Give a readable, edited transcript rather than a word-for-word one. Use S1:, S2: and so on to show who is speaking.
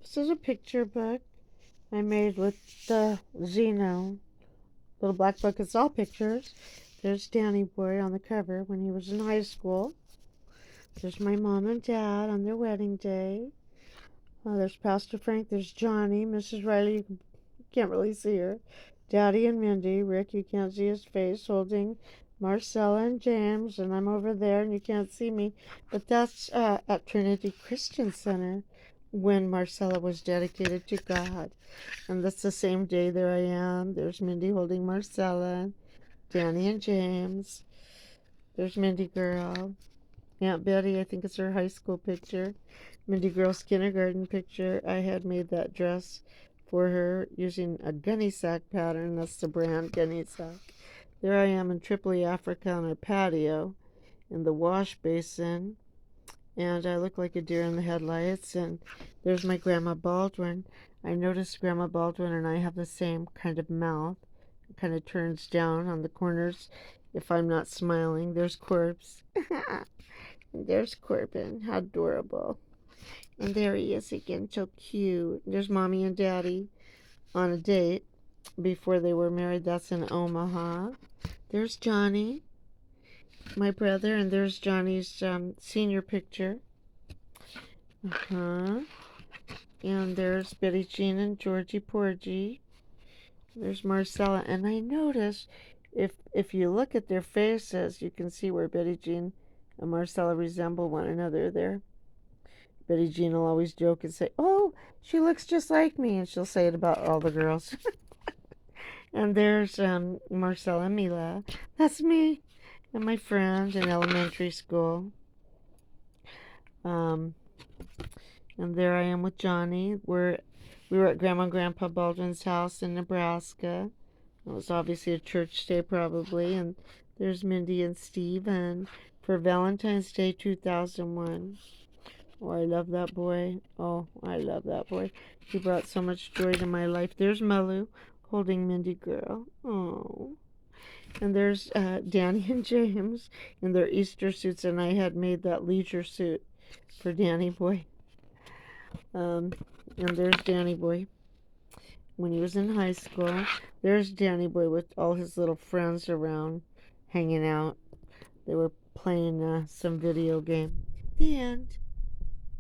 S1: This is a picture book I made with the Zeno. Little black book. It's all pictures. There's Danny Boy on the cover when he was in high school. There's my mom and dad on their wedding day. There's Pastor Frank. There's Johnny. Mrs. Riley, you can't really see her. Daddy and Mindy. Rick, you can't see his face, holding Marcella and James. And I'm over there and you can't see me. But that's at Trinity Christian Center when Marcella was dedicated to God. And that's the same day. There I am. There's Mindy holding Marcella, Danny and James. There's Mindy Girl. Aunt Betty, I think it's her high school picture. Mindy Girl's kindergarten picture. I had made that dress for her using a gunny sack pattern. That's the brand, gunny sack. There I am in Tripoli, Africa on our patio in the wash basin. And I look like a deer in the headlights. And there's my Grandma Baldwin. I noticed Grandma Baldwin and I have the same kind of mouth. It kind of turns down on the corners if I'm not smiling. There's Corbs. There's Corbin. How adorable. And there he is again, so cute. There's Mommy and Daddy on a date before they were married. That's in Omaha. There's Johnny, my brother, and there's Johnny's senior picture. And there's Betty Jean and Georgie Porgy. There's Marcella. And I noticed if you look at their faces, you can see where Betty Jean and Marcella resemble one another there. Betty Jean will always joke and say, "Oh, she looks just like me," and she'll say it about all the girls. And there's Marcella and Mila. That's me and my friend in elementary school. And there I am with Johnny. We were at Grandma and Grandpa Baldwin's house in Nebraska. It was obviously a church day probably. And there's Mindy and Steve. And for Valentine's Day 2001. Oh, I love that boy. Oh, I love that boy. He brought so much joy to my life. There's Molou holding Mindy Girl. Oh. And there's Danny and James in their Easter suits, and I had made that leisure suit for Danny Boy. And there's Danny Boy when he was in high school. There's Danny Boy with all his little friends around hanging out. They were playing some video game. The end.